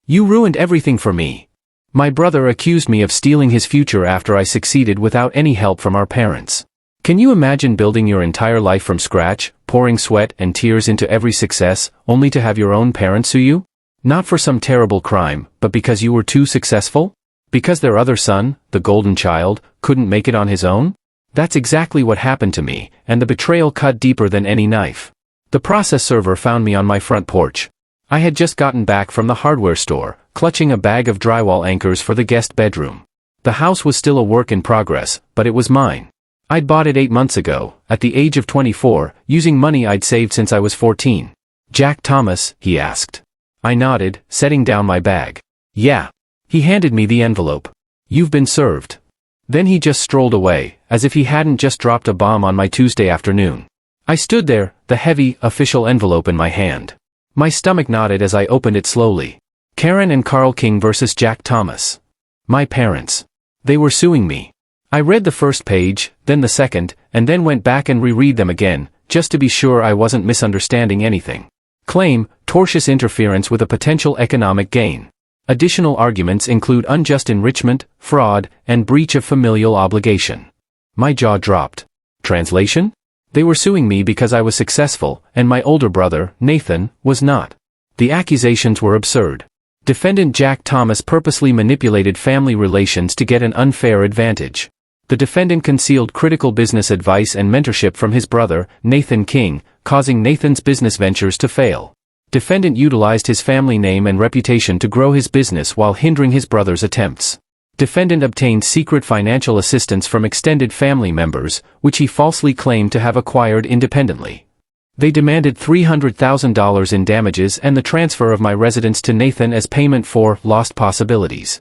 You ruined everything for me. My brother accused me of stealing his future after I succeeded without any help from our parents. Can you imagine building your entire life from scratch, pouring sweat and tears into every success, only to have your own parents sue you? Not for some terrible crime, but because you were too successful? Because their other son, the golden child, couldn't make it on his own? That's exactly what happened to me, and the betrayal cut deeper than any knife. The process server found me on my front porch. I had just gotten back from the hardware store, clutching a bag of drywall anchors for the guest bedroom. The house was still a work in progress, but it was mine. I'd bought it 8 months ago, at the age of 24, using money I'd saved since I was 14. Jack Thomas, he asked. I nodded, setting down my bag. Yeah. He handed me the envelope. You've been served. Then he just strolled away, as if he hadn't just dropped a bomb on my Tuesday afternoon. I stood there, the heavy, official envelope in my hand. My stomach knotted as I opened it slowly. Karen and Carl King versus Jack Thomas. My parents. They were suing me. I read the first page, then the second, and then went back and reread them again, just to be sure I wasn't misunderstanding anything. Claim, tortious interference with a potential economic gain. Additional arguments include unjust enrichment, fraud, and breach of familial obligation. My jaw dropped. Translation? They were suing me because I was successful, and my older brother, Nathan, was not. The accusations were absurd. Defendant Jack Thomas purposely manipulated family relations to get an unfair advantage. The defendant concealed critical business advice and mentorship from his brother, Nathan King, causing Nathan's business ventures to fail. Defendant utilized his family name and reputation to grow his business while hindering his brother's attempts. Defendant obtained secret financial assistance from extended family members, which he falsely claimed to have acquired independently. They demanded $300,000 in damages and the transfer of my residence to Nathan as payment for lost possibilities.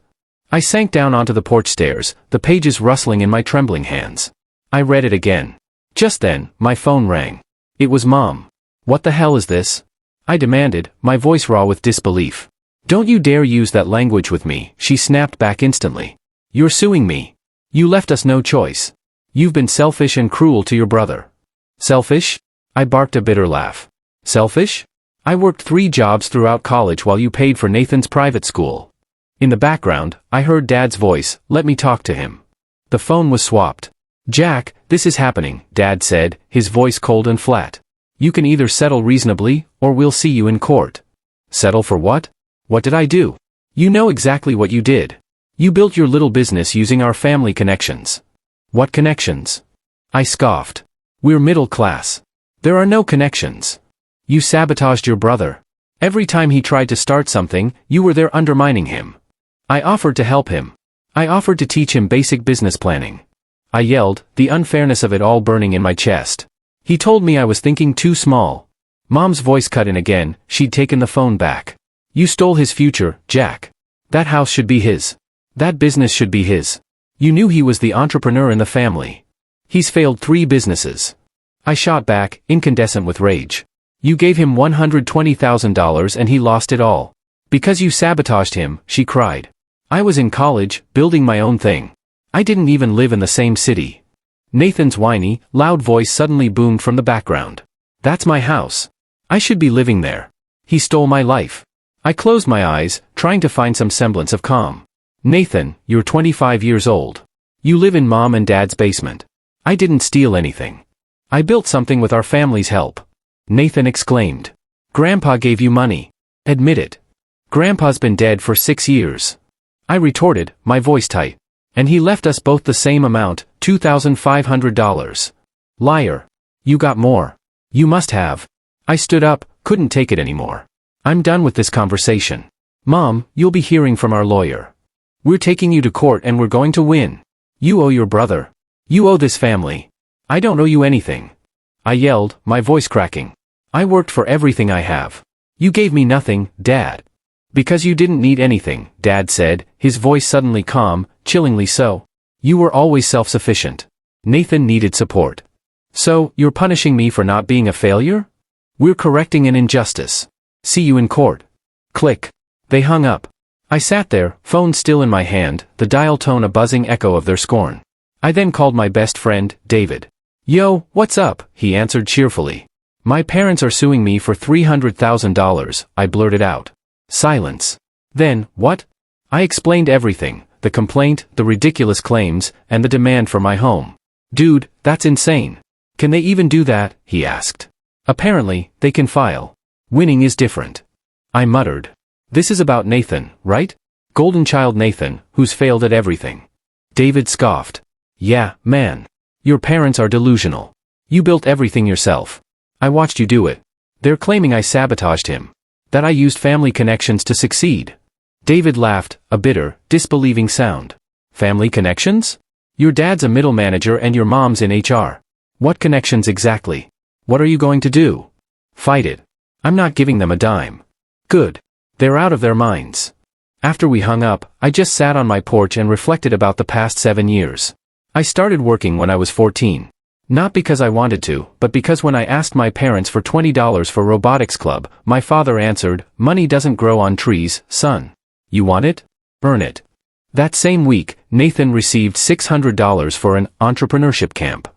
I sank down onto the porch stairs, the pages rustling in my trembling hands. I read it again. Just then, my phone rang. It was Mom. What the hell is this? I demanded, my voice raw with disbelief. Don't you dare use that language with me, she snapped back instantly. You're suing me. You left us no choice. You've been selfish and cruel to your brother. Selfish? I barked a bitter laugh. Selfish? I worked 3 jobs throughout college while you paid for Nathan's private school. In the background, I heard Dad's voice, let me talk to him. The phone was swapped. Jack, this is happening, Dad said, his voice cold and flat. You can either settle reasonably, or we'll see you in court. Settle for what? What did I do? You know exactly what you did. You built your little business using our family connections. What connections? I scoffed. We're middle class. There are no connections. You sabotaged your brother. Every time he tried to start something, you were there undermining him. I offered to help him. I offered to teach him basic business planning. I yelled, the unfairness of it all burning in my chest. He told me I was thinking too small. Mom's voice cut in again, she'd taken the phone back. You stole his future, Jack. That house should be his. That business should be his. You knew he was the entrepreneur in the family. He's failed 3 businesses. I shot back, incandescent with rage. You gave him $120,000 and he lost it all. Because you sabotaged him, she cried. I was in college, building my own thing. I didn't even live in the same city. Nathan's whiny, loud voice suddenly boomed from the background. That's my house. I should be living there. He stole my life. I closed my eyes, trying to find some semblance of calm. Nathan, you're 25 years old. You live in Mom and Dad's basement. I didn't steal anything. I built something with our family's help. Nathan exclaimed. Grandpa gave you money. Admit it. Grandpa's been dead for 6 years. I retorted, my voice tight. And he left us both the same amount, $2,500. Liar. You got more. You must have. I stood up, couldn't take it anymore. I'm done with this conversation. Mom, you'll be hearing from our lawyer. We're taking you to court and we're going to win. You owe your brother. You owe this family. I don't owe you anything. I yelled, my voice cracking. I worked for everything I have. You gave me nothing, Dad. Because you didn't need anything, Dad said, his voice suddenly calm, chillingly so. You were always self-sufficient. Nathan needed support. So, you're punishing me for not being a failure? We're correcting an injustice. See you in court. Click. They hung up. I sat there, phone still in my hand, the dial tone a buzzing echo of their scorn. I then called my best friend, David. Yo, what's up? He answered cheerfully. My parents are suing me for $300,000, I blurted out. Silence. Then, what? I explained everything, the complaint, the ridiculous claims, and the demand for my home. Dude, that's insane. Can they even do that? He asked. Apparently, they can file. Winning is different. I muttered. This is about Nathan, right? Golden child Nathan, who's failed at everything. David scoffed. Yeah, man. Your parents are delusional. You built everything yourself. I watched you do it. They're claiming I sabotaged him. That I used family connections to succeed. David laughed, a bitter, disbelieving sound. Family connections? Your dad's a middle manager and your mom's in HR. What connections exactly? What are you going to do? Fight it. I'm not giving them a dime. Good. They're out of their minds. After we hung up, I just sat on my porch and reflected about the past 7 years. I started working when I was 14. Not because I wanted to, but because when I asked my parents for $20 for robotics club, my father answered, "Money doesn't grow on trees, son. You want it? Earn it." That same week, Nathan received $600 for an entrepreneurship camp.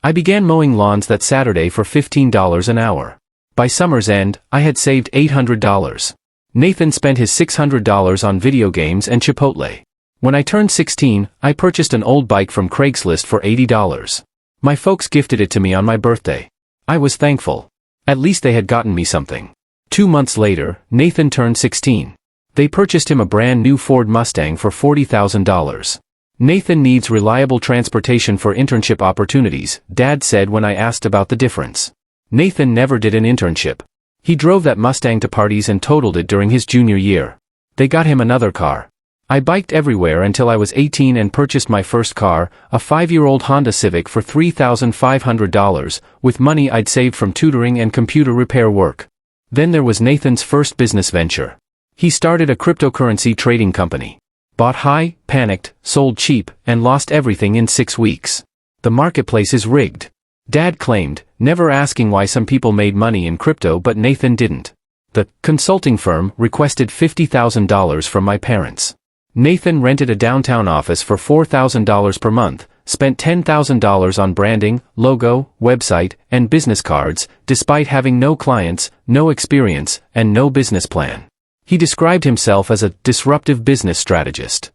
I began mowing lawns that Saturday for $15 an hour. By summer's end, I had saved $800. Nathan spent his $600 on video games and Chipotle. When I turned 16, I purchased an old bike from Craigslist for $80. My folks gifted it to me on my birthday. I was thankful. At least they had gotten me something. 2 months later, Nathan turned 16. They purchased him a brand new Ford Mustang for $40,000. Nathan needs reliable transportation for internship opportunities, Dad said when I asked about the difference. Nathan never did an internship. He drove that Mustang to parties and totaled it during his junior year. They got him another car. I biked everywhere until I was 18 and purchased my first car, a 5-year-old Honda Civic for $3,500, with money I'd saved from tutoring and computer repair work. Then there was Nathan's first business venture. He started a cryptocurrency trading company. Bought high, panicked, sold cheap, and lost everything in 6 weeks. The marketplace is rigged. Dad claimed, never asking why some people made money in crypto but Nathan didn't. The consulting firm requested $50,000 from my parents. Nathan rented a downtown office for $4,000 per month, spent $10,000 on branding, logo, website, and business cards, despite having no clients, no experience, and no business plan. He described himself as a disruptive business strategist.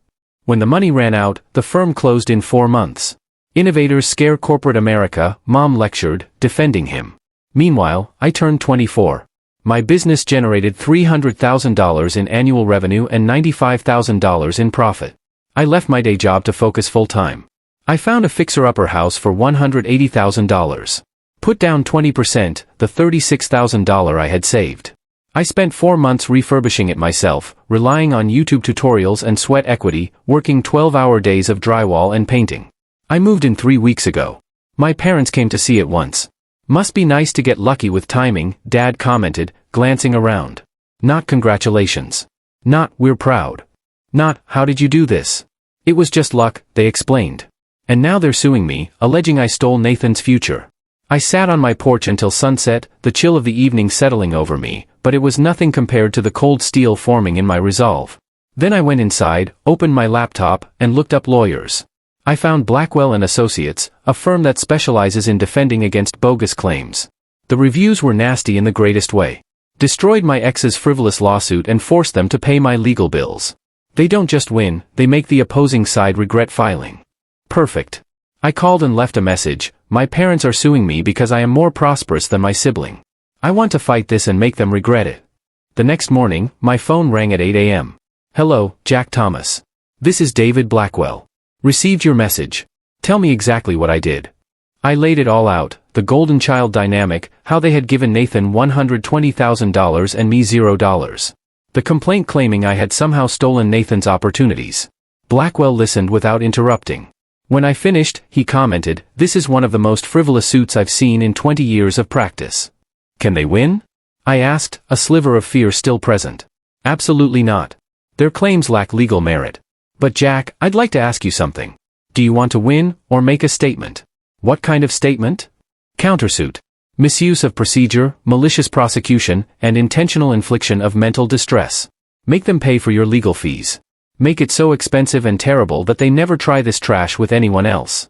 When the money ran out, the firm closed in 4 months. Innovators scare corporate America, Mom lectured, defending him. Meanwhile, I turned 24. My business generated $300,000 in annual revenue and $95,000 in profit. I left my day job to focus full-time. I found a fixer-upper house for $180,000. Put down 20%, the $36,000 I had saved. I spent 4 months refurbishing it myself, relying on YouTube tutorials and sweat equity, working 12-hour days of drywall and painting. I moved in 3 weeks ago. My parents came to see it once. Must be nice to get lucky with timing, Dad commented, glancing around. Not congratulations. Not, we're proud. Not, how did you do this? It was just luck, they explained. And now they're suing me, alleging I stole Nathan's future. I sat on my porch until sunset, the chill of the evening settling over me, but it was nothing compared to the cold steel forming in my resolve. Then I went inside, opened my laptop, and looked up lawyers. I found Blackwell & Associates, a firm that specializes in defending against bogus claims. The reviews were nasty in the greatest way. Destroyed my ex's frivolous lawsuit and forced them to pay my legal bills. They don't just win, they make the opposing side regret filing. Perfect. I called and left a message. My parents are suing me because I am more prosperous than my sibling. I want to fight this and make them regret it. The next morning, my phone rang at 8 a.m. Hello, Jack Thomas. This is David Blackwell. Received your message. Tell me exactly what I did. I laid it all out, the golden child dynamic, how they had given Nathan $120,000 and me $0. The complaint claiming I had somehow stolen Nathan's opportunities. Blackwell listened without interrupting. When I finished, he commented, "This is one of the most frivolous suits I've seen in 20 years of practice." Can they win? I asked, a sliver of fear still present. Absolutely not. Their claims lack legal merit. But Jack, I'd like to ask you something. Do you want to win, or make a statement? What kind of statement? Countersuit. Misuse of procedure, malicious prosecution, and intentional infliction of mental distress. Make them pay for your legal fees. Make it so expensive and terrible that they never try this trash with anyone else.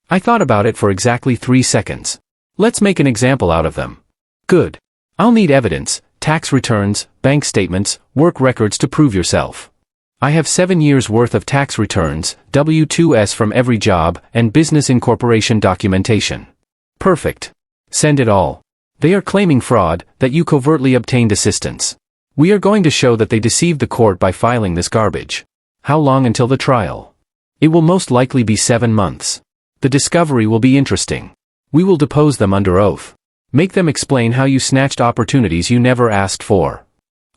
I thought about it for exactly 3 seconds. Let's make an example out of them. Good. I'll need evidence, tax returns, bank statements, work records to prove yourself. I have 7 years' worth of tax returns, W-2s from every job, and business incorporation documentation. Perfect. Send it all. They are claiming fraud, that you covertly obtained assistance. We are going to show that they deceived the court by filing this garbage. How long until the trial? It will most likely be 7 months. The discovery will be interesting. We will depose them under oath. Make them explain how you snatched opportunities you never asked for.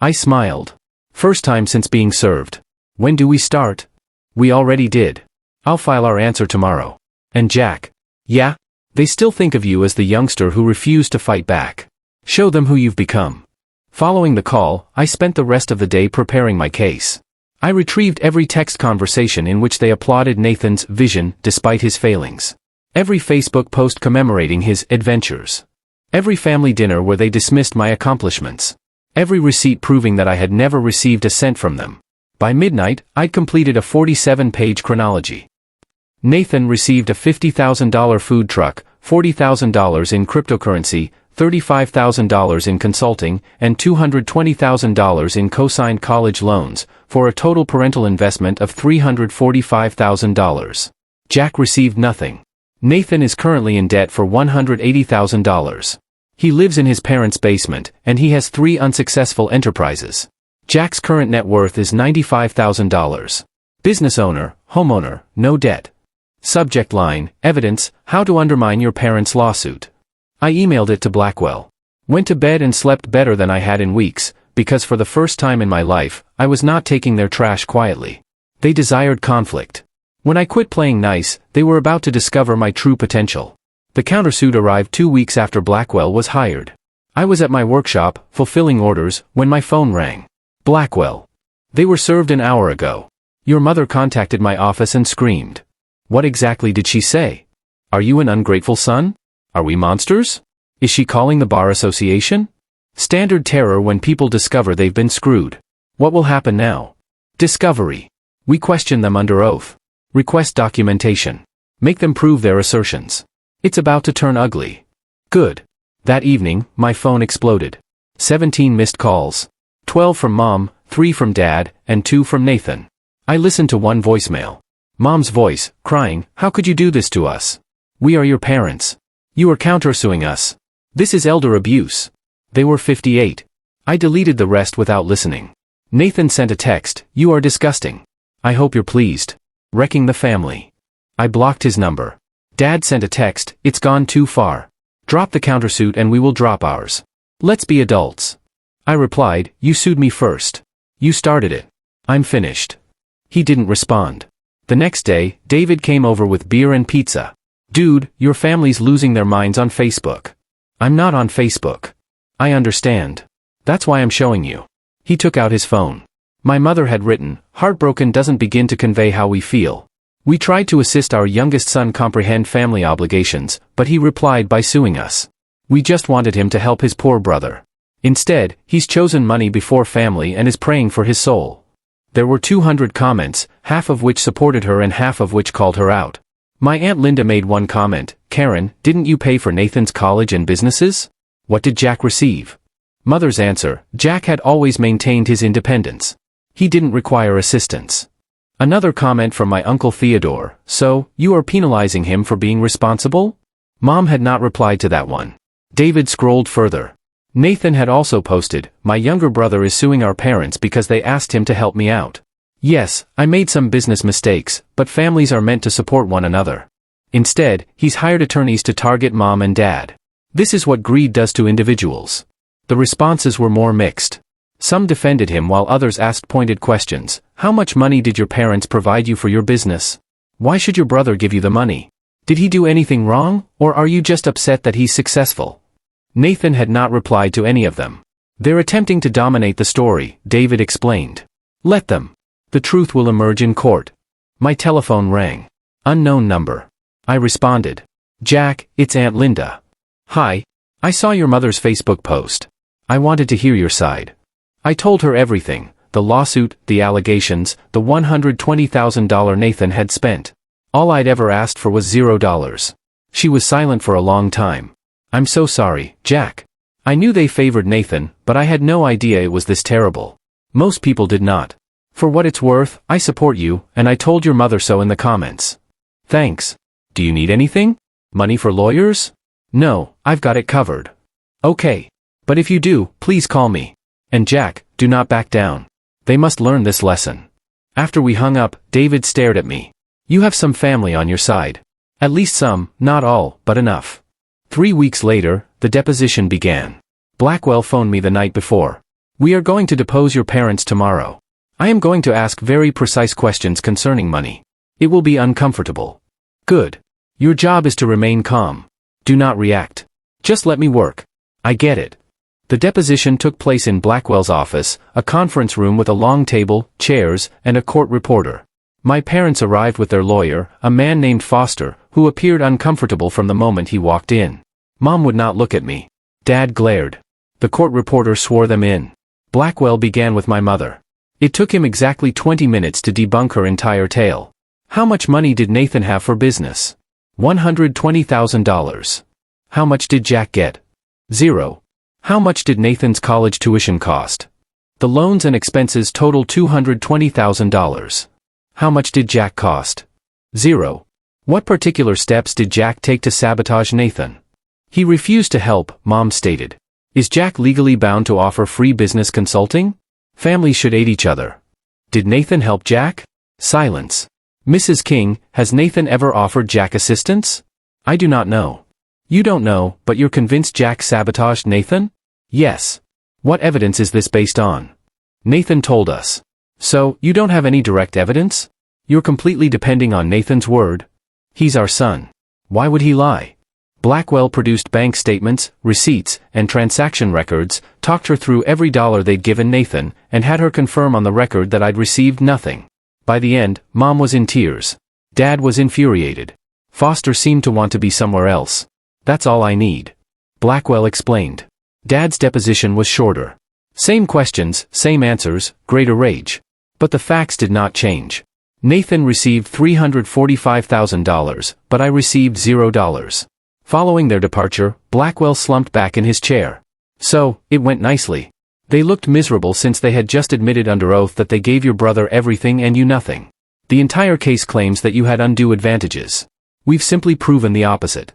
I smiled. First time since being served. When do we start? We already did. I'll file our answer tomorrow. And Jack? Yeah? They still think of you as the youngster who refused to fight back. Show them who you've become. Following the call, I spent the rest of the day preparing my case. I retrieved every text conversation in which they applauded Nathan's vision despite his failings. Every Facebook post commemorating his adventures. Every family dinner where they dismissed my accomplishments. Every receipt proving that I had never received a cent from them. By midnight, I'd completed a 47-page chronology. Nathan received a $50,000 food truck, $40,000 in cryptocurrency, $35,000 in consulting, and $220,000 in co-signed college loans, for a total parental investment of $345,000. Jack received nothing. Nathan is currently in debt for $180,000. He lives in his parents' basement, and he has 3 unsuccessful enterprises. Jack's current net worth is $95,000. Business owner, homeowner, no debt. Subject line, evidence, how to undermine your parents' lawsuit. I emailed it to Blackwell. Went to bed and slept better than I had in weeks, because for the first time in my life, I was not taking their trash quietly. They desired conflict. When I quit playing nice, they were about to discover my true potential. The countersuit arrived 2 weeks after Blackwell was hired. I was at my workshop, fulfilling orders, when my phone rang. Blackwell. They were served an hour ago. Your mother contacted my office and screamed. What exactly did she say? Are you an ungrateful son? Are we monsters? Is she calling the Bar Association? Standard terror when people discover they've been screwed. What will happen now? Discovery. We question them under oath. Request documentation. Make them prove their assertions. It's about to turn ugly. Good. That evening, my phone exploded. 17 missed calls. 12 from Mom, 3 from Dad, and 2 from Nathan. I listened to one voicemail. Mom's voice, crying, how could you do this to us? We are your parents. You are countersuing us. This is elder abuse. They were 58. I deleted the rest without listening. Nathan sent a text, you are disgusting. I hope you're pleased. Wrecking the family. I blocked his number. Dad sent a text, it's gone too far. Drop the countersuit and we will drop ours. Let's be adults. I replied, you sued me first. You started it. I'm finished. He didn't respond. The next day, David came over with beer and pizza. Dude, your family's losing their minds on Facebook. I'm not on Facebook. I understand. That's why I'm showing you. He took out his phone. My mother had written, heartbroken doesn't begin to convey how we feel. We tried to assist our youngest son comprehend family obligations, but he replied by suing us. We just wanted him to help his poor brother. Instead, he's chosen money before family and is praying for his soul. There were 200 comments, half of which supported her and half of which called her out. My Aunt Linda made one comment, Karen, didn't you pay for Nathan's college and businesses? What did Jack receive? Mother's answer, Jack had always maintained his independence. He didn't require assistance. Another comment from my Uncle Theodore, so, you are penalizing him for being responsible? Mom had not replied to that one. David scrolled further. Nathan had also posted, my younger brother is suing our parents because they asked him to help me out. Yes, I made some business mistakes, but families are meant to support one another. Instead, he's hired attorneys to target Mom and Dad. This is what greed does to individuals. The responses were more mixed. Some defended him while others asked pointed questions. How much money did your parents provide you for your business? Why should your brother give you the money? Did he do anything wrong, or are you just upset that he's successful? Nathan had not replied to any of them. They're attempting to dominate the story, David explained. Let them. The truth will emerge in court. My telephone rang. Unknown number. I responded. Jack, it's Aunt Linda. Hi. I saw your mother's Facebook post. I wanted to hear your side. I told her everything, the lawsuit, the allegations, the $120,000 Nathan had spent. All I'd ever asked for was $0. She was silent for a long time. I'm so sorry, Jack. I knew they favored Nathan, but I had no idea it was this terrible. Most people did not. For what it's worth, I support you, and I told your mother so in the comments. Thanks. Do you need anything? Money for lawyers? No, I've got it covered. Okay. But if you do, please call me. And Jack, do not back down. They must learn this lesson. After we hung up, David stared at me. You have some family on your side. At least some, not all, but enough. 3 weeks later, the deposition began. Blackwell phoned me the night before. We are going to depose your parents tomorrow. I am going to ask very precise questions concerning money. It will be uncomfortable. Good. Your job is to remain calm. Do not react. Just let me work. I get it. The deposition took place in Blackwell's office, a conference room with a long table, chairs, and a court reporter. My parents arrived with their lawyer, a man named Foster, who appeared uncomfortable from the moment he walked in. Mom would not look at me. Dad glared. The court reporter swore them in. Blackwell began with my mother. It took him exactly 20 minutes to debunk her entire tale. How much money did Nathan have for business? $120,000. How much did Jack get? 0. How much did Nathan's college tuition cost? The loans and expenses totaled $220,000. How much did Jack cost? 0. What particular steps did Jack take to sabotage Nathan? He refused to help, Mom stated. Is Jack legally bound to offer free business consulting? Families should aid each other. Did Nathan help Jack? Silence. Mrs. King, has Nathan ever offered Jack assistance? I do not know. You don't know, but you're convinced Jack sabotaged Nathan? Yes. What evidence is this based on? Nathan told us. So, you don't have any direct evidence? You're completely depending on Nathan's word? He's our son. Why would he lie? Blackwell produced bank statements, receipts, and transaction records, talked her through every dollar they'd given Nathan, and had her confirm on the record that I'd received nothing. By the end, Mom was in tears. Dad was infuriated. Foster seemed to want to be somewhere else. That's all I need. Blackwell explained. Dad's deposition was shorter. Same questions, same answers, greater rage. But the facts did not change. Nathan received $345,000, but I received $0. Following their departure, Blackwell slumped back in his chair. So, it went nicely. They looked miserable since they had just admitted under oath that they gave your brother everything and you nothing. The entire case claims that you had undue advantages. We've simply proven the opposite.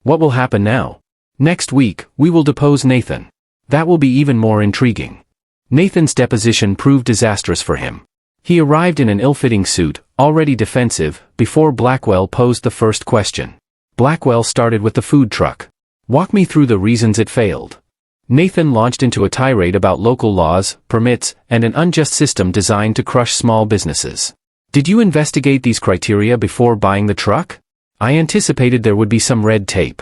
What will happen now? Next week, we will depose Nathan. That will be even more intriguing. Nathan's deposition proved disastrous for him. He arrived in an ill-fitting suit, already defensive, before Blackwell posed the first question. Blackwell started with the food truck. Walk me through the reasons it failed. Nathan launched into a tirade about local laws, permits, and an unjust system designed to crush small businesses. Did you investigate these criteria before buying the truck? I anticipated there would be some red tape.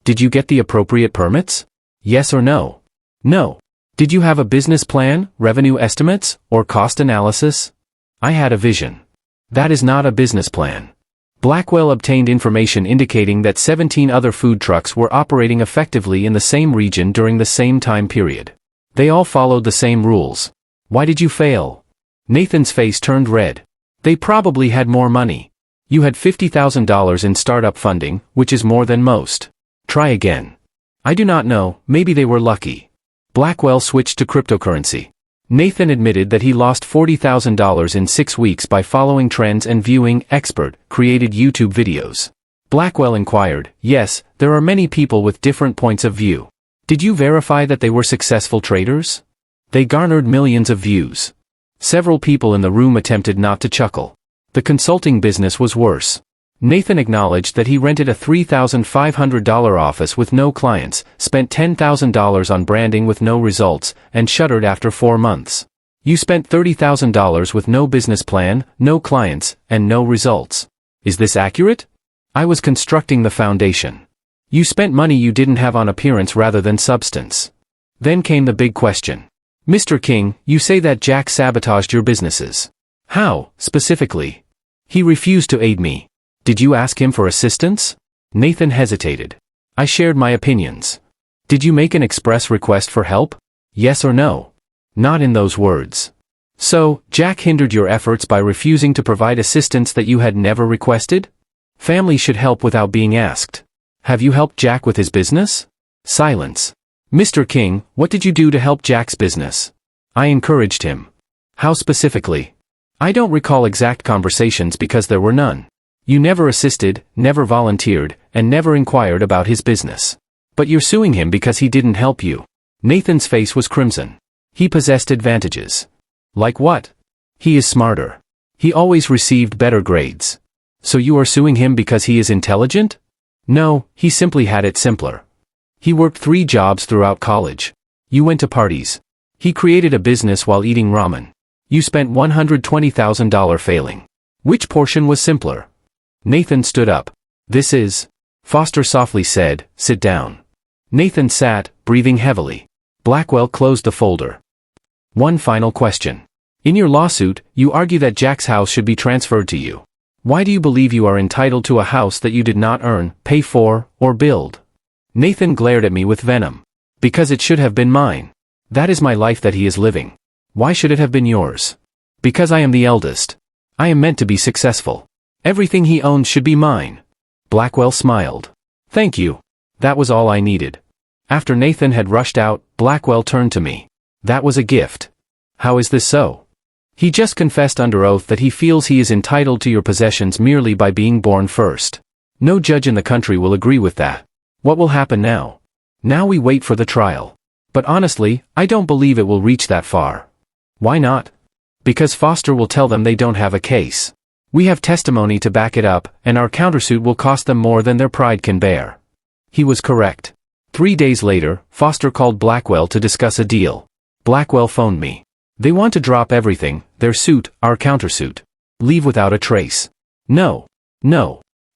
Did you get the appropriate permits? Yes or no? No. Did you have a business plan, revenue estimates, or cost analysis? I had a vision. That is not a business plan. Blackwell obtained information indicating that 17 other food trucks were operating effectively in the same region during the same time period. They all followed the same rules. Why did you fail? Nathan's face turned red. They probably had more money. You had $50,000 in startup funding, which is more than most. Try again. I do not know, maybe they were lucky. Blackwell switched to cryptocurrency. Nathan admitted that he lost $40,000 in 6 weeks by following trends and viewing expert-created YouTube videos. Blackwell inquired, yes, there are many people with different points of view. Did you verify that they were successful traders? They garnered millions of views. Several people in the room attempted not to chuckle. The consulting business was worse. Nathan acknowledged that he rented a $3,500 office with no clients, spent $10,000 on branding with no results, and shuttered after 4 months. You spent $30,000 with no business plan, no clients, and no results. Is this accurate? I was constructing the foundation. You spent money you didn't have on appearance rather than substance. Then came the big question. Mr. King, you say that Jack sabotaged your businesses. How, specifically? He refused to aid me. Did you ask him for assistance? Nathan hesitated. I shared my opinions. Did you make an express request for help? Yes or no? Not in those words. So, Jack hindered your efforts by refusing to provide assistance that you had never requested? Family should help without being asked. Have you helped Jack with his business? Silence. "Mr. King, what did you do to help Jack's business?" I encouraged him. "How specifically?" "I don't recall exact conversations because there were none. You never assisted, never volunteered, and never inquired about his business. But you're suing him because he didn't help you." Nathan's face was crimson. "He possessed advantages." "Like what?" "He is smarter. He always received better grades." "So you are suing him because he is intelligent?" "No, he simply had it simpler. He worked 3 jobs throughout college. You went to parties. He created a business while eating ramen. You spent $120,000 failing. Which portion was simpler?" Nathan stood up. "This is..." Foster softly said, "Sit down." Nathan sat, breathing heavily. Blackwell closed the folder. "One final question. In your lawsuit, you argue that Jack's house should be transferred to you. Why do you believe you are entitled to a house that you did not earn, pay for, or build?" Nathan glared at me with venom. "Because it should have been mine. That is my life that he is living. Why should it have been yours?" "Because I am the eldest. I am meant to be successful. Everything he owns should be mine." Blackwell smiled. "Thank you. That was all I needed." After Nathan had rushed out, Blackwell turned to me. "That was a gift." "How is this so?" "He just confessed under oath that he feels he is entitled to your possessions merely by being born first. No judge in the country will agree with that. What will happen now?" "Now we wait for the trial. But honestly, I don't believe it will reach that far." "Why not?" "Because Foster will tell them they don't have a case. We have testimony to back it up, and our countersuit will cost them more than their pride can bear." He was correct. 3 days later, Foster called Blackwell to discuss a deal. Blackwell phoned me. "They want to drop everything, their suit, our countersuit. Leave without a trace." No.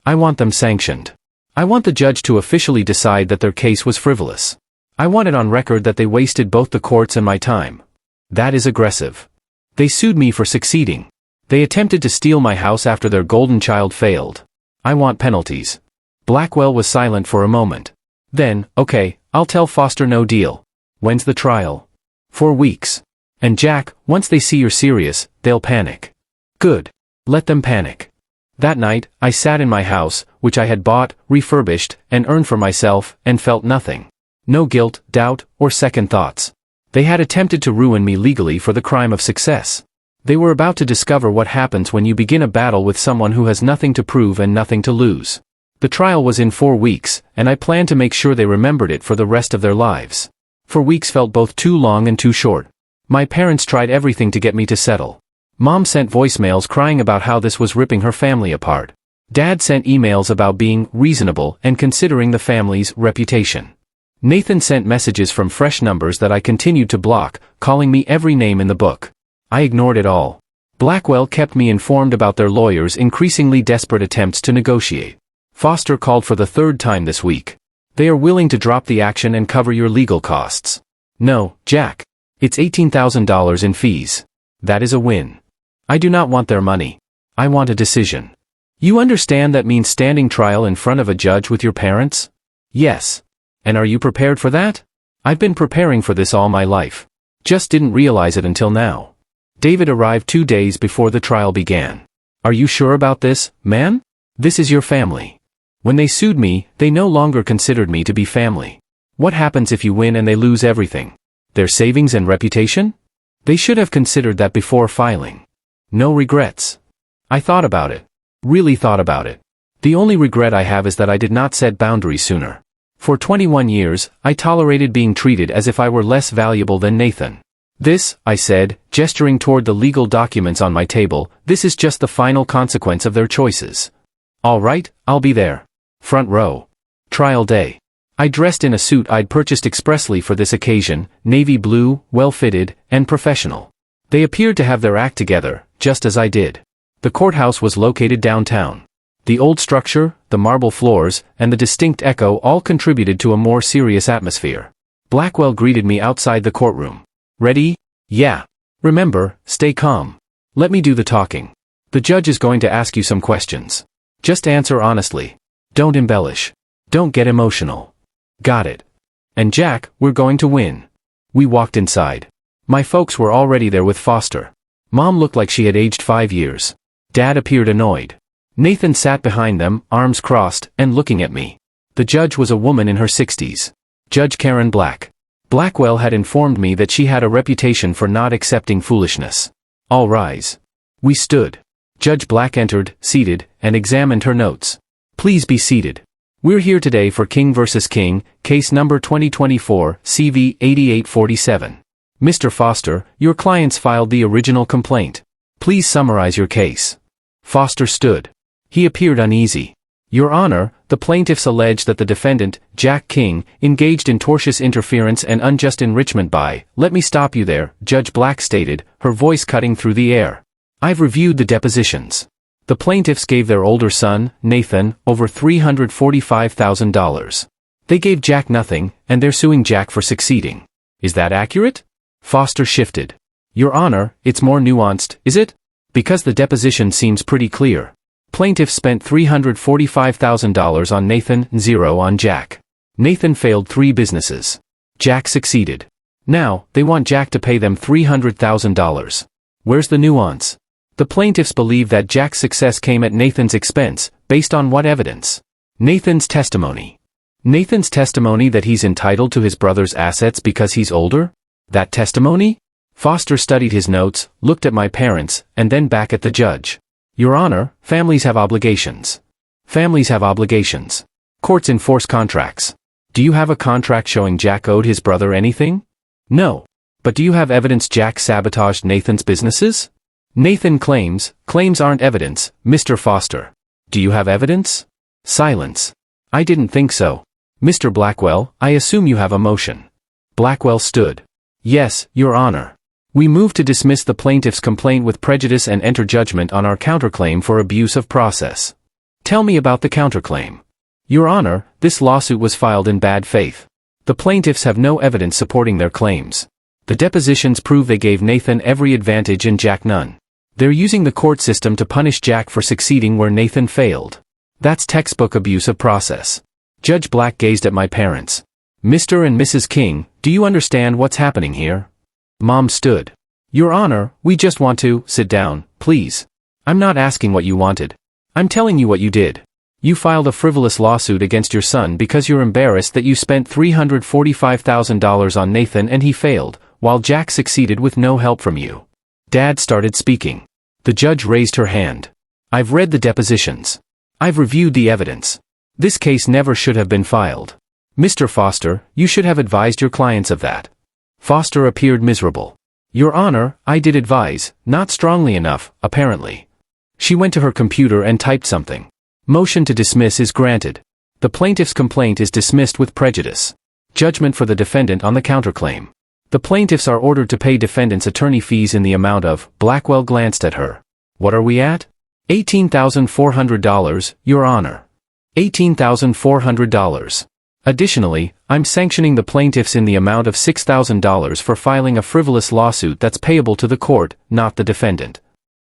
I want them sanctioned. I want the judge to officially decide that their case was frivolous. I want it on record that they wasted both the courts and my time. That is aggressive. They sued me for succeeding. They attempted to steal my house after their golden child failed. I want penalties." Blackwell was silent for a moment. Then, "Okay, I'll tell Foster no deal." "When's the trial?" 4 weeks. "And Jack, once they see you're serious, they'll panic." "Good. Let them panic." That night, I sat in my house, which I had bought, refurbished, and earned for myself, and felt nothing. No guilt, doubt, or second thoughts. They had attempted to ruin me legally for the crime of success. They were about to discover what happens when you begin a battle with someone who has nothing to prove and nothing to lose. The trial was in 4 weeks, and I planned to make sure they remembered it for the rest of their lives. 4 weeks felt both too long and too short. My parents tried everything to get me to settle. Mom sent voicemails crying about how this was ripping her family apart. Dad sent emails about being reasonable and considering the family's reputation. Nathan sent messages from fresh numbers that I continued to block, calling me every name in the book. I ignored it all. Blackwell kept me informed about their lawyers' increasingly desperate attempts to negotiate. Foster called for the 3rd time this week. "They are willing to drop the action and cover your legal costs." "No, Jack. It's $18,000 in fees. That is a win. I do not want their money. I want a decision." "You understand that means standing trial in front of a judge with your parents?" "Yes." "And are you prepared for that?" "I've been preparing for this all my life. Just didn't realize it until now." David arrived 2 days before the trial began. "Are you sure about this, man? This is your family. When they sued me, they no longer considered me to be family. What happens if you win and they lose everything? Their savings and reputation? They should have considered that before filing." "No regrets." I thought about it. Really thought about it. The only regret I have is that I did not set boundaries sooner. For 21 years, I tolerated being treated as if I were less valuable than Nathan. "This," I said, gesturing toward the legal documents on my table, "this is just the final consequence of their choices." "All right, I'll be there. Front row. Trial day." I dressed in a suit I'd purchased expressly for this occasion, navy blue, well-fitted, and professional. They appeared to have their act together, just as I did. The courthouse was located downtown. The old structure, the marble floors, and the distinct echo all contributed to a more serious atmosphere. Blackwell greeted me outside the courtroom. "Ready?" "Yeah." "Remember, stay calm. Let me do the talking. The judge is going to ask you some questions. Just answer honestly. Don't embellish. Don't get emotional." "Got it." "And Jack, we're going to win." We walked inside. My folks were already there with Foster. Mom looked like she had aged 5 years. Dad appeared annoyed. Nathan sat behind them, arms crossed, and looking at me. The judge was a woman in her 60s. Judge Karen Black. Blackwell had informed me that she had a reputation for not accepting foolishness. All rise. We stood. Judge Black entered, seated, and examined her notes. Please be seated. We're here today for King vs. King, case number 2024, CV 8847. Mr. Foster, your clients filed the original complaint. Please summarize your case. Foster stood. He appeared uneasy. Your Honor, the plaintiffs allege that the defendant, Jack King, engaged in tortious interference and unjust enrichment by— Let me stop you there, Judge Black stated, her voice cutting through the air. I've reviewed the depositions. The plaintiffs gave their older son, Nathan, over $345,000. They gave Jack nothing, and they're suing Jack for succeeding. Is that accurate? Foster shifted. Your Honor, it's more nuanced, is it? Because the deposition seems pretty clear. Plaintiffs spent $345,000 on Nathan, zero on Jack. Nathan failed 3 businesses. Jack succeeded. Now, they want Jack to pay them $300,000. Where's the nuance? The plaintiffs believe that Jack's success came at Nathan's expense, based on what evidence? Nathan's testimony. Nathan's testimony that he's entitled to his brother's assets because he's older? That testimony? Foster studied his notes, looked at my parents, and then back at the judge. Your Honor, families have obligations. Families have obligations. Courts enforce contracts. Do you have a contract showing Jack owed his brother anything? No. But do you have evidence Jack sabotaged Nathan's businesses? Nathan claims aren't evidence, Mr. Foster. Do you have evidence? Silence. I didn't think so. Mr. Blackwell, I assume you have a motion. Blackwell stood. Yes, Your Honor. We move to dismiss the plaintiff's complaint with prejudice and enter judgment on our counterclaim for abuse of process. Tell me about the counterclaim. Your Honor, this lawsuit was filed in bad faith. The plaintiffs have no evidence supporting their claims. The depositions prove they gave Nathan every advantage and Jack none. They're using the court system to punish Jack for succeeding where Nathan failed. That's textbook abuse of process. Judge Black gazed at my parents. Mr. and Mrs. King, do you understand what's happening here? Mom stood. Your Honor, we just want to— Sit down, please. I'm not asking what you wanted. I'm telling you what you did. You filed a frivolous lawsuit against your son because you're embarrassed that you spent $345,000 on Nathan and he failed, while Jack succeeded with no help from you. Dad started speaking. The judge raised her hand. I've read the depositions. I've reviewed the evidence. This case never should have been filed. Mr. Foster, you should have advised your clients of that. Foster appeared miserable. Your Honor, I did advise, not strongly enough, apparently. She went to her computer and typed something. Motion to dismiss is granted. The plaintiff's complaint is dismissed with prejudice. Judgment for the defendant on the counterclaim. The plaintiffs are ordered to pay defendant's attorney fees in the amount of— Blackwell glanced at her. What are we at? $18,400, Your Honor. $18,400. Additionally, I'm sanctioning the plaintiffs in the amount of $6,000 for filing a frivolous lawsuit that's payable to the court, not the defendant.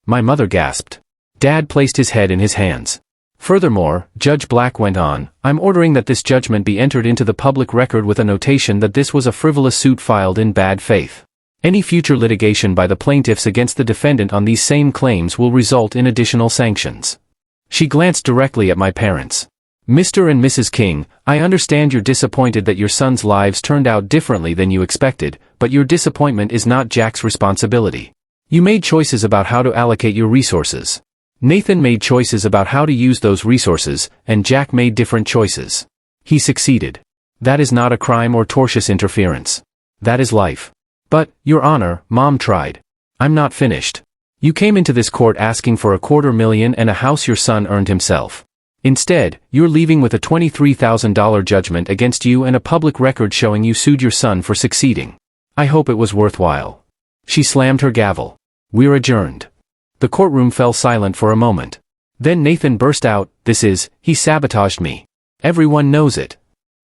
My mother gasped. Dad placed his head in his hands. Furthermore, Judge Black went on, I'm ordering that this judgment be entered into the public record with a notation that this was a frivolous suit filed in bad faith. Any future litigation by the plaintiffs against the defendant on these same claims will result in additional sanctions. She glanced directly at my parents. Mr. and Mrs. King, I understand you're disappointed that your sons' lives turned out differently than you expected, but your disappointment is not Jack's responsibility. You made choices about how to allocate your resources. Nathan made choices about how to use those resources, and Jack made different choices. He succeeded. That is not a crime or tortious interference. That is life. But, Your Honor, Mom tried. I'm not finished. You came into this court asking for $250,000 and a house your son earned himself. Instead, you're leaving with a $23,000 judgment against you and a public record showing you sued your son for succeeding. I hope it was worthwhile. She slammed her gavel. We're adjourned. The courtroom fell silent for a moment. Then Nathan burst out, he sabotaged me. Everyone knows it.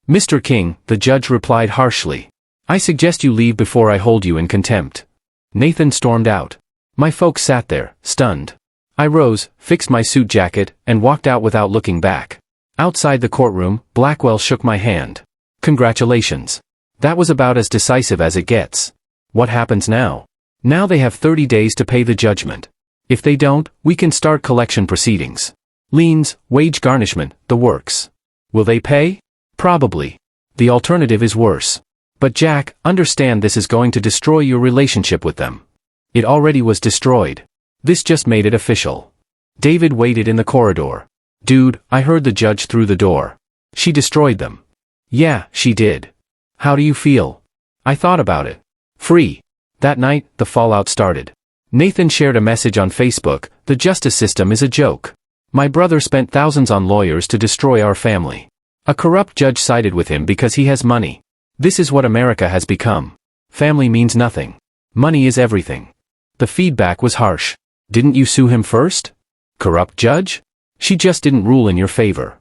Mr. King, the judge replied harshly. I suggest you leave before I hold you in contempt. Nathan stormed out. My folks sat there, stunned. I rose, fixed my suit jacket, and walked out without looking back. Outside the courtroom, Blackwell shook my hand. Congratulations. That was about as decisive as it gets. What happens now? Now they have 30 days to pay the judgment. If they don't, we can start collection proceedings. Liens, wage garnishment, the works. Will they pay? Probably. The alternative is worse. But Jack, understand this is going to destroy your relationship with them. It already was destroyed. This just made it official. David waited in the corridor. Dude, I heard the judge through the door. She destroyed them. Yeah, she did. How do you feel? I thought about it. Free. That night, the fallout started. Nathan shared a message on Facebook, the justice system is a joke. My brother spent thousands on lawyers to destroy our family. A corrupt judge sided with him because he has money. This is what America has become. Family means nothing. Money is everything. The feedback was harsh. Didn't you sue him first? Corrupt judge? She just didn't rule in your favor.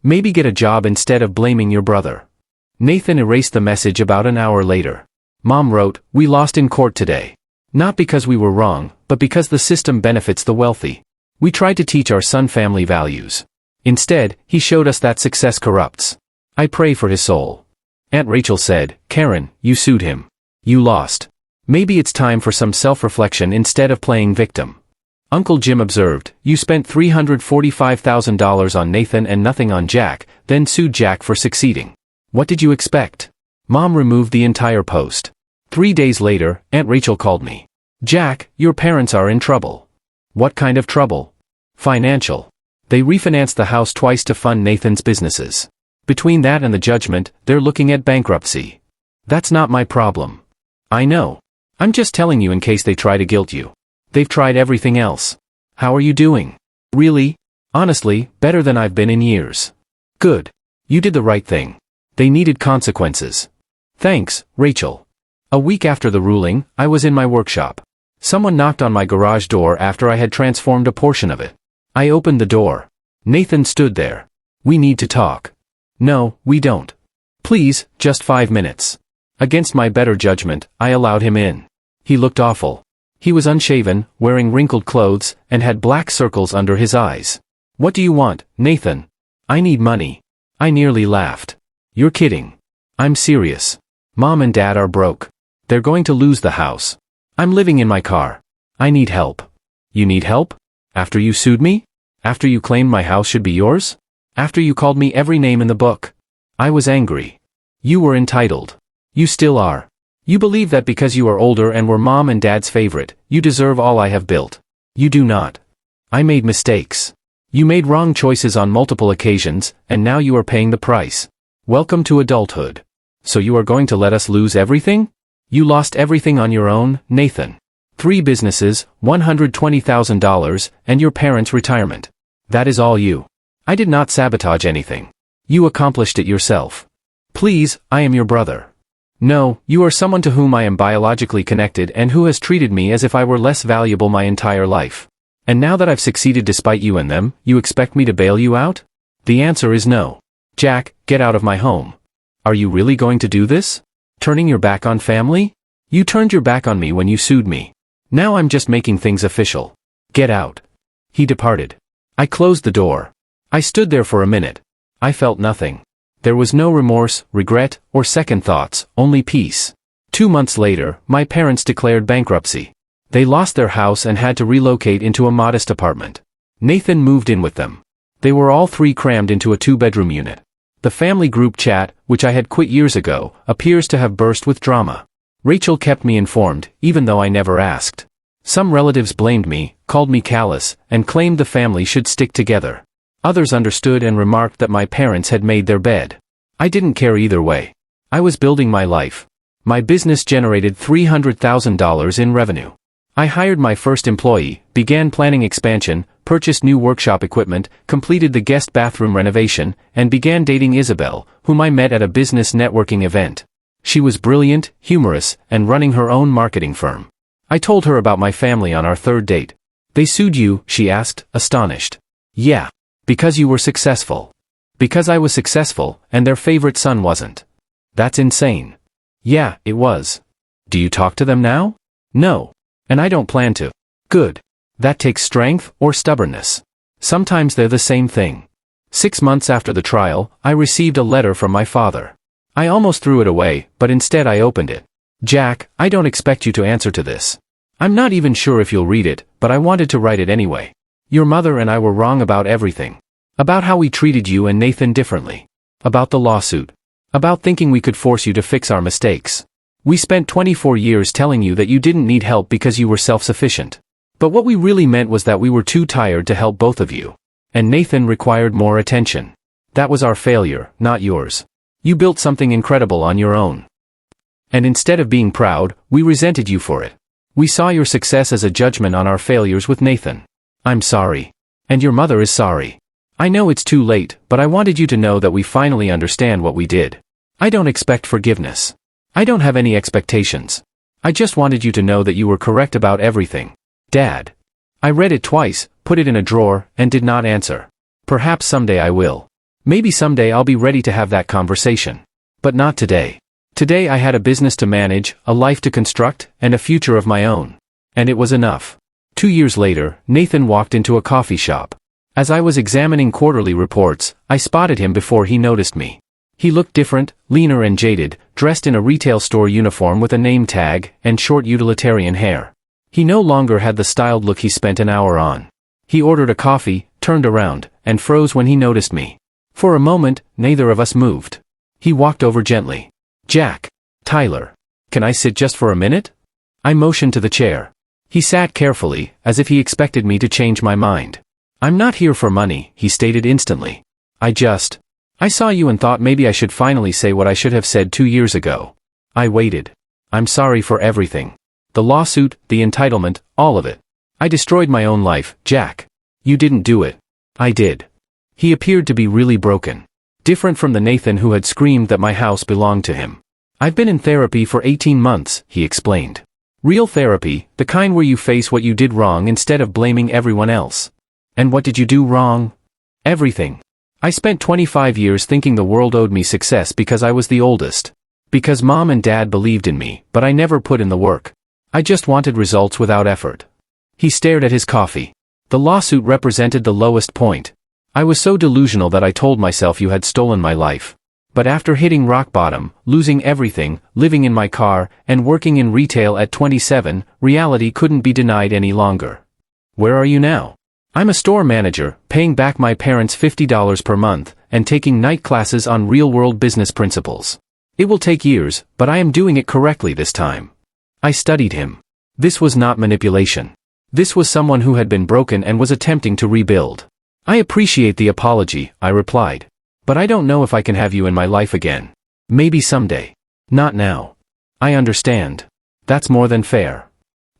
Maybe get a job instead of blaming your brother. Nathan erased the message about an hour later. Mom wrote, "We lost in court today. Not because we were wrong, but because the system benefits the wealthy. We tried to teach our son family values. Instead, he showed us that success corrupts. I pray for his soul." Aunt Rachel said, "Karen, you sued him. You lost. Maybe it's time for some self-reflection instead of playing victim." Uncle Jim observed, "You spent $345,000 on Nathan and nothing on Jack, then sued Jack for succeeding. What did you expect?" Mom removed the entire post. 3 days later, Aunt Rachel called me. "Jack, your parents are in trouble." "What kind of trouble?" "Financial. They refinanced the house twice to fund Nathan's businesses. Between that and the judgment, they're looking at bankruptcy." "That's not my problem." "I know. I'm just telling you in case they try to guilt you. They've tried everything else." "How are you doing?" "Really? Honestly, better than I've been in years." "Good. You did the right thing. They needed consequences." "Thanks, Rachel." A week after the ruling, I was in my workshop. Someone knocked on my garage door after I had transformed a portion of it. I opened the door. Nathan stood there. "We need to talk." "No, we don't." "Please, just 5 minutes." Against my better judgment, I allowed him in. He looked awful. He was unshaven, wearing wrinkled clothes, and had black circles under his eyes. "What do you want, Nathan?" "I need money." I nearly laughed. "You're kidding." "I'm serious. Mom and Dad are broke. They're going to lose the house. I'm living in my car. I need help." "You need help? After you sued me? After you claimed my house should be yours? After you called me every name in the book?" I was angry. "You were entitled. You still are. You believe that because you are older and were Mom and Dad's favorite, you deserve all I have built. You do not. I made mistakes. You made wrong choices on multiple occasions, and now you are paying the price. Welcome to adulthood. So you are going to let us lose everything? You lost everything on your own, Nathan. 3 businesses, $120,000, and your parents' retirement. That is all you. I did not sabotage anything. You accomplished it yourself. Please, I am your brother. No, you are someone to whom I am biologically connected and who has treated me as if I were less valuable my entire life. And now that I've succeeded despite you and them, you expect me to bail you out? The answer is no. Jack, get out of my home. Are you really going to do this? Turning your back on family? You turned your back on me when you sued me. Now I'm just making things official. Get out." He departed. I closed the door. I stood there for a minute. I felt nothing. There was no remorse, regret, or second thoughts, only peace. 2 months later, my parents declared bankruptcy. They lost their house and had to relocate into a modest apartment. Nathan moved in with them. They were all 3 crammed into a 2-bedroom unit. The family group chat, which I had quit years ago, appears to have burst with drama. Rachel kept me informed, even though I never asked. Some relatives blamed me, called me callous, and claimed the family should stick together. Others understood and remarked that my parents had made their bed. I didn't care either way. I was building my life. My business generated $300,000 in revenue. I hired my first employee, began planning expansion, purchased new workshop equipment, completed the guest bathroom renovation, and began dating Isabel, whom I met at a business networking event. She was brilliant, humorous, and running her own marketing firm. I told her about my family on our 3rd date. "They sued you?" she asked, astonished. "Yeah. Because you were successful." "Because I was successful, and their favorite son wasn't." "That's insane." "Yeah, it was." "Do you talk to them now?" "No. And I don't plan to." "Good. That takes strength or stubbornness. Sometimes they're the same thing." 6 months after the trial, I received a letter from my father. I almost threw it away, but instead I opened it. "Jack, I don't expect you to answer to this. I'm not even sure if you'll read it, but I wanted to write it anyway. Your mother and I were wrong about everything. About how we treated you and Nathan differently. About the lawsuit. About thinking we could force you to fix our mistakes. We spent 24 years telling you that you didn't need help because you were self-sufficient. But what we really meant was that we were too tired to help both of you. And Nathan required more attention. That was our failure, not yours. You built something incredible on your own. And instead of being proud, we resented you for it. We saw your success as a judgment on our failures with Nathan. I'm sorry. And your mother is sorry. I know it's too late, but I wanted you to know that we finally understand what we did. I don't expect forgiveness. I don't have any expectations. I just wanted you to know that you were correct about everything. Dad. I read it twice, put it in a drawer, and did not answer. Perhaps someday I will. Maybe someday I'll be ready to have that conversation. But not today. Today I had a business to manage, a life to construct, and a future of my own. And it was enough. 2 years later, Nathan walked into a coffee shop. As I was examining quarterly reports, I spotted him before he noticed me. He looked different, leaner and jaded, dressed in a retail store uniform with a name tag, and short utilitarian hair. He no longer had the styled look he spent an hour on. He ordered a coffee, turned around, and froze when he noticed me. For a moment, neither of us moved. He walked over gently. Jack. Tyler. Can I sit just for a minute? I motioned to the chair. He sat carefully, as if he expected me to change my mind. I'm not here for money, he stated instantly. I saw you and thought maybe I should finally say what I should have said 2 years ago. I waited. I'm sorry for everything. The lawsuit, the entitlement, all of it. I destroyed my own life, Jack. You didn't do it. I did. He appeared to be really broken. Different from the Nathan who had screamed that my house belonged to him. I've been in therapy for 18 months, he explained. Real therapy, the kind where you face what you did wrong instead of blaming everyone else. And what did you do wrong? Everything. I spent 25 years thinking the world owed me success because I was the oldest. Because mom and dad believed in me, but I never put in the work. I just wanted results without effort. He stared at his coffee. The lawsuit represented the lowest point. I was so delusional that I told myself you had stolen my life. But after hitting rock bottom, losing everything, living in my car, and working in retail at 27, reality couldn't be denied any longer. Where are you now? I'm a store manager, paying back my parents $50 per month, and taking night classes on real-world business principles. It will take years, but I am doing it correctly this time. I studied him. This was not manipulation. This was someone who had been broken and was attempting to rebuild. I appreciate the apology, I replied. But I don't know if I can have you in my life again. Maybe someday. Not now. I understand. That's more than fair.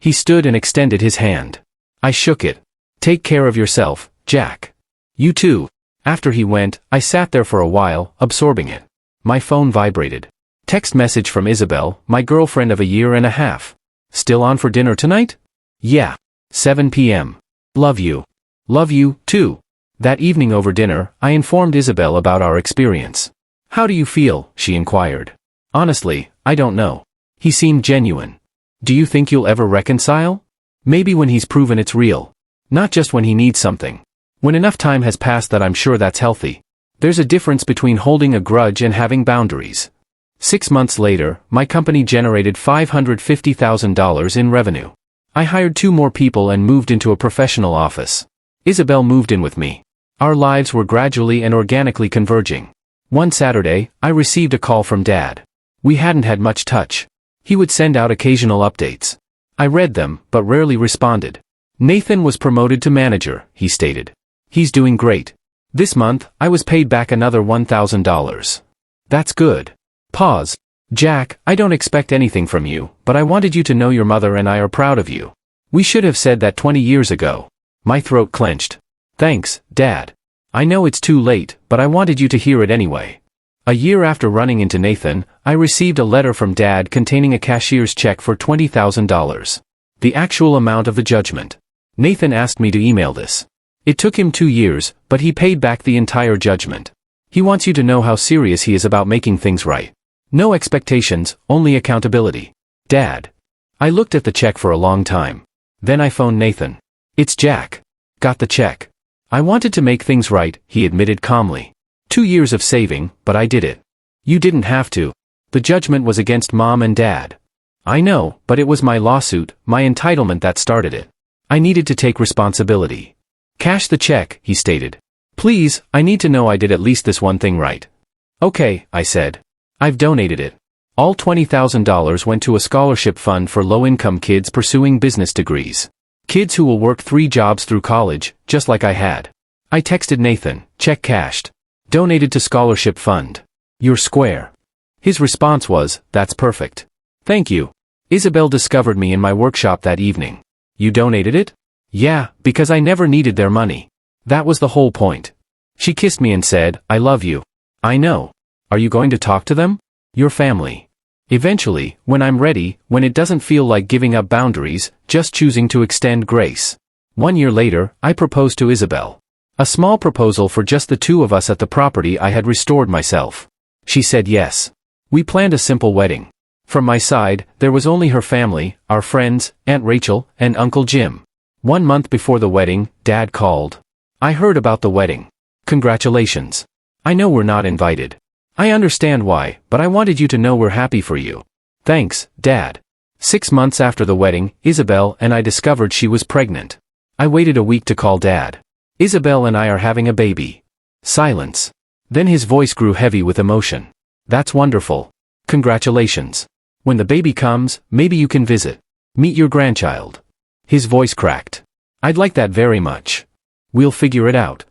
He stood and extended his hand. I shook it. Take care of yourself, Jack. You too. After he went, I sat there for a while, absorbing it. My phone vibrated. Text message from Isabel, my girlfriend of a year and a half. Still on for dinner tonight? Yeah. 7 p.m. Love you. Love you, too. That evening over dinner, I informed Isabel about our experience. How do you feel? She inquired. Honestly, I don't know. He seemed genuine. Do you think you'll ever reconcile? Maybe when he's proven it's real. Not just when he needs something. When enough time has passed that I'm sure that's healthy. There's a difference between holding a grudge and having boundaries. 6 months later, my company generated $550,000 in revenue. I hired 2 more people and moved into a professional office. Isabel moved in with me. Our lives were gradually and organically converging. One Saturday, I received a call from Dad. We hadn't had much touch. He would send out occasional updates. I read them, but rarely responded. Nathan was promoted to manager, he stated. He's doing great. This month, I was paid back another $1,000. That's good. Pause. Jack, I don't expect anything from you, but I wanted you to know your mother and I are proud of you. We should have said that 20 years ago. My throat clenched. Thanks, Dad. I know it's too late, but I wanted you to hear it anyway. A year after running into Nathan, I received a letter from Dad containing a cashier's check for $20,000. The actual amount of the judgment. Nathan asked me to email this. It took him 2 years, but he paid back the entire judgment. He wants you to know how serious he is about making things right. No expectations, only accountability. Dad. I looked at the check for a long time. Then I phoned Nathan. It's Jack. Got the check. I wanted to make things right, he admitted calmly. 2 years of saving, but I did it. You didn't have to. The judgment was against Mom and Dad. I know, but it was my lawsuit, my entitlement that started it. I needed to take responsibility. Cash the check, he stated. Please, I need to know I did at least this one thing right. Okay, I said. I've donated it. All $20,000 went to a scholarship fund for low-income kids pursuing business degrees. Kids who will work 3 jobs through college, just like I had. I texted Nathan, check cashed. Donated to scholarship fund. You're square. His response was, that's perfect. Thank you. Isabel discovered me in my workshop that evening. You donated it? Yeah, because I never needed their money. That was the whole point. She kissed me and said, I love you. I know. Are you going to talk to them? Your family. Eventually, when I'm ready, when it doesn't feel like giving up boundaries, just choosing to extend grace. 1 year later, I proposed to Isabel. A small proposal for just the 2 of us at the property I had restored myself. She said yes. We planned a simple wedding. From my side, there was only her family, our friends, Aunt Rachel, and Uncle Jim. 1 month before the wedding, Dad called. I heard about the wedding. Congratulations. I know we're not invited. I understand why, but I wanted you to know we're happy for you. Thanks, Dad. 6 months after the wedding, Isabel and I discovered she was pregnant. I waited a week to call Dad. Isabel and I are having a baby. Silence. Then his voice grew heavy with emotion. That's wonderful. Congratulations. When the baby comes, maybe you can visit. Meet your grandchild. His voice cracked. I'd like that very much. We'll figure it out.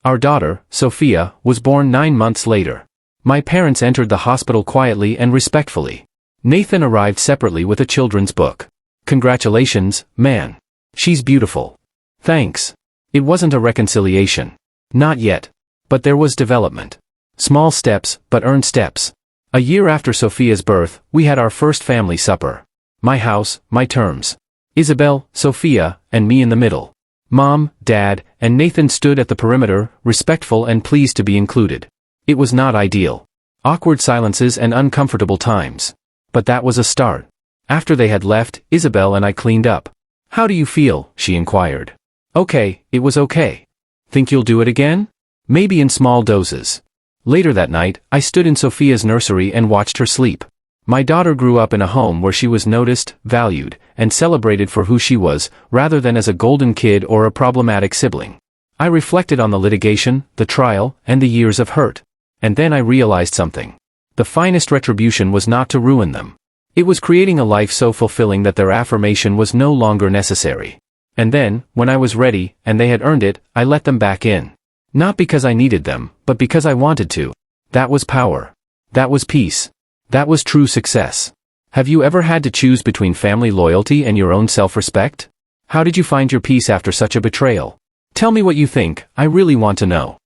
Our daughter, Sophia, was born 9 months later. My parents entered the hospital quietly and respectfully. Nathan arrived separately with a children's book. Congratulations, man. She's beautiful. Thanks. It wasn't a reconciliation. Not yet. But there was development. Small steps, but earned steps. A year after Sophia's birth, we had our first family supper. My house, my terms. Isabel, Sophia, and me in the middle. Mom, Dad, and Nathan stood at the perimeter, respectful and pleased to be included. It was not ideal. Awkward silences and uncomfortable times. But that was a start. After they had left, Isabel and I cleaned up. How do you feel? She inquired. Okay, it was okay. Think you'll do it again? Maybe in small doses. Later that night, I stood in Sophia's nursery and watched her sleep. My daughter grew up in a home where she was noticed, valued, and celebrated for who she was, rather than as a golden kid or a problematic sibling. I reflected on the litigation, the trial, and the years of hurt. And then I realized something. The finest retribution was not to ruin them. It was creating a life so fulfilling that their affirmation was no longer necessary. And then, when I was ready, and they had earned it, I let them back in. Not because I needed them, but because I wanted to. That was power. That was peace. That was true success. Have you ever had to choose between family loyalty and your own self-respect? How did you find your peace after such a betrayal? Tell me what you think, I really want to know.